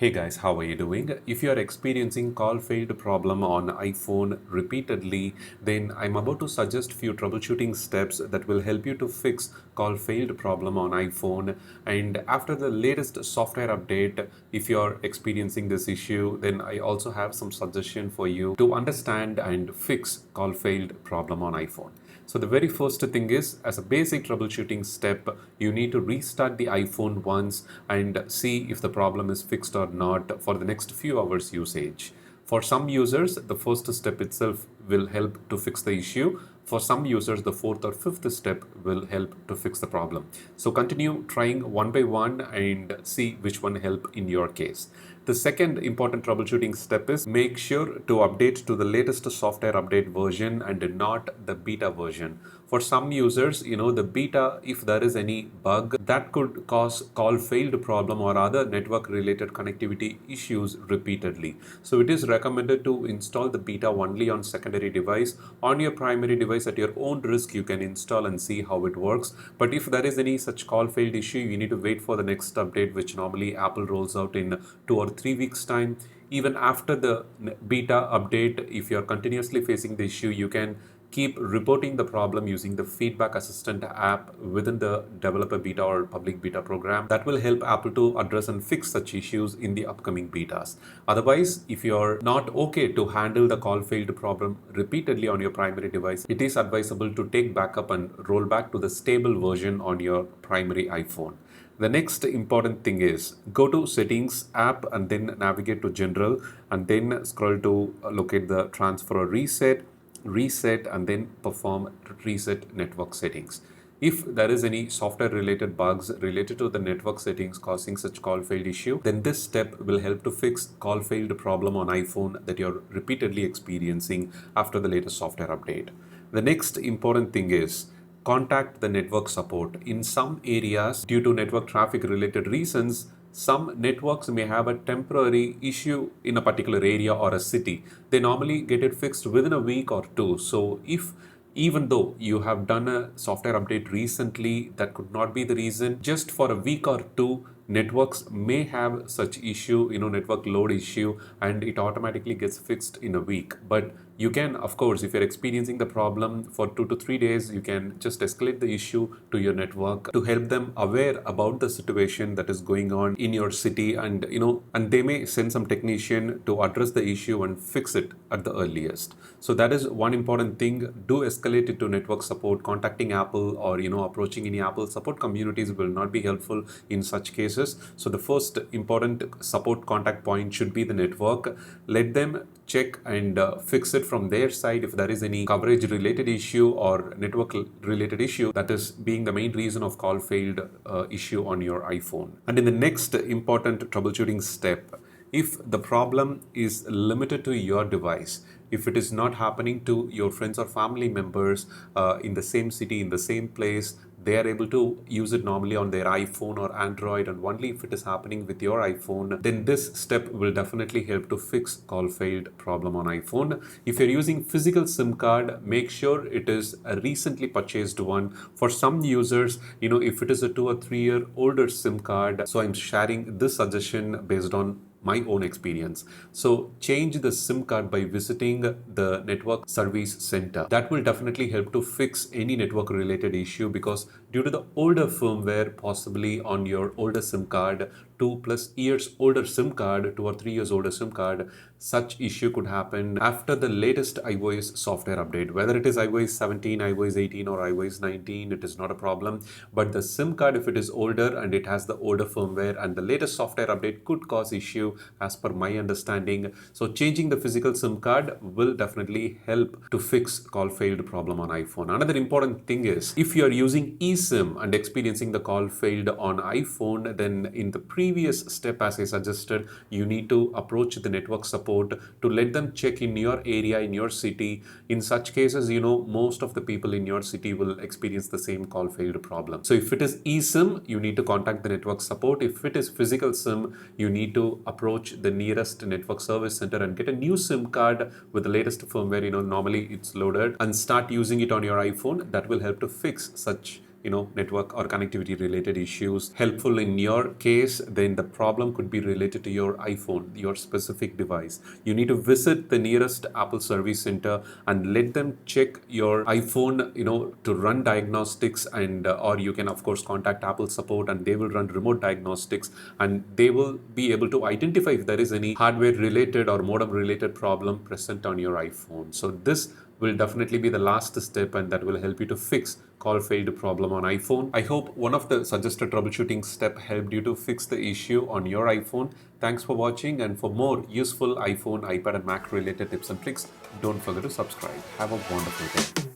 Hey guys, how are you doing? If you are experiencing call failed problem on iPhone repeatedly, then I'm about to suggest few troubleshooting steps that will help you to fix call failed problem on iPhone. And after the latest software update, if you're experiencing this issue, then I also have some suggestion for you to understand and fix call failed problem on iPhone. So the very first thing is, as a basic troubleshooting step, you need to restart the iPhone once and see if the problem is fixed or not for the next few hours usage. For some users, the first step itself will help to fix the issue. For some users, the fourth or fifth step will help to fix the problem. So continue trying one by one and see which one help in your case. The second important troubleshooting step is make sure to update to the latest software update version and not the beta version. For some users, the beta, if there is any bug, that could cause call failed problem or other network related connectivity issues repeatedly. So it is recommended to install the beta only on secondary device. On your primary device at your own risk, you can install and see how it works. But if there is any such call failed issue, you need to wait for the next update, which normally Apple rolls out in 2 or 3 weeks time. Even after the beta update, if you're continuously facing the issue, you can keep reporting the problem using the feedback assistant app within the developer beta or public beta program. That will help Apple to address and fix such issues in the upcoming betas. Otherwise, if you're not okay to handle the call failed problem repeatedly on your primary device, it is advisable to take backup and roll back to the stable version on your primary iPhone. The next important thing is go to settings app and then navigate to general and then scroll to locate the transfer or reset and then perform reset network settings. If there is any software related bugs related to the network settings causing such call failed issue, then this step will help to fix call failed problem on iPhone that you're repeatedly experiencing after the latest software update. The next important thing is contact the network support. In some areas, due to network traffic related reasons, some networks may have a temporary issue in a particular area or a city. They normally get it fixed within a week or two. So if even though you have done a software update recently, that could not be the reason. Just for a week or two, networks may have such issue, network load issue, and it automatically gets fixed in a week. But you can, of course, if you're experiencing the problem for 2 to 3 days, you can just escalate the issue to your network to help them aware about the situation that is going on in your city, and they may send some technician to address the issue and fix it at the earliest. So that is one important thing. Do escalate it to network support. Contacting Apple or approaching any Apple support communities will not be helpful in such cases. So the first important support contact point should be the network. Let them check and fix it from their side if there is any coverage related issue or network related issue that is being the main reason of call failed issue on your iPhone. And in the next important troubleshooting step, if the problem is limited to your device, if it is not happening to your friends or family members in the same city, in the same place, they are able to use it normally on their iPhone or Android, and only if it is happening with your iPhone, then this step will definitely help to fix call failed problem on iPhone. If you're using physical SIM card, make sure it is a recently purchased one. For some users, if it is a 2 or 3 year older SIM card, so I'm sharing this suggestion based on my own experience. So change the SIM card by visiting the network service center. That will definitely help to fix any network related issue, because due to the older firmware possibly on your older SIM card, 2+ years older SIM card, 2 or 3 years older SIM card, such issue could happen after the latest iOS software update. Whether it is iOS 17, iOS 18 or iOS 19, it is not a problem. But the SIM card, if it is older and it has the older firmware, and the latest software update could cause issue as per my understanding. So changing the physical SIM card will definitely help to fix call failed problem on iPhone. Another important thing is, if you are using eSIM and experiencing the call failed on iPhone, then in the previous step, as I suggested, you need to approach the network support to let them check in your area, in your city. In such cases, most of the people in your city will experience the same call failed problem. So if it is eSIM, you need to contact the network support. If it is physical SIM, you need to approach the nearest network service center and get a new SIM card with the latest firmware. Normally it's loaded, and start using it on your iPhone. That will help to fix such network or connectivity related issues helpful in your case, then the problem could be related to your iPhone, your specific device. You need to visit the nearest Apple service center and let them check your iPhone, to run diagnostics, and or you can of course contact Apple support and they will run remote diagnostics, and they will be able to identify if there is any hardware related or modem related problem present on your iPhone. So this will definitely be the last step, and that will help you to fix call failed problem on iPhone. I hope one of the suggested troubleshooting step helped you to fix the issue on your iPhone. Thanks for watching, and for more useful iPhone, iPad and Mac related tips and tricks, don't forget to subscribe. Have a wonderful day.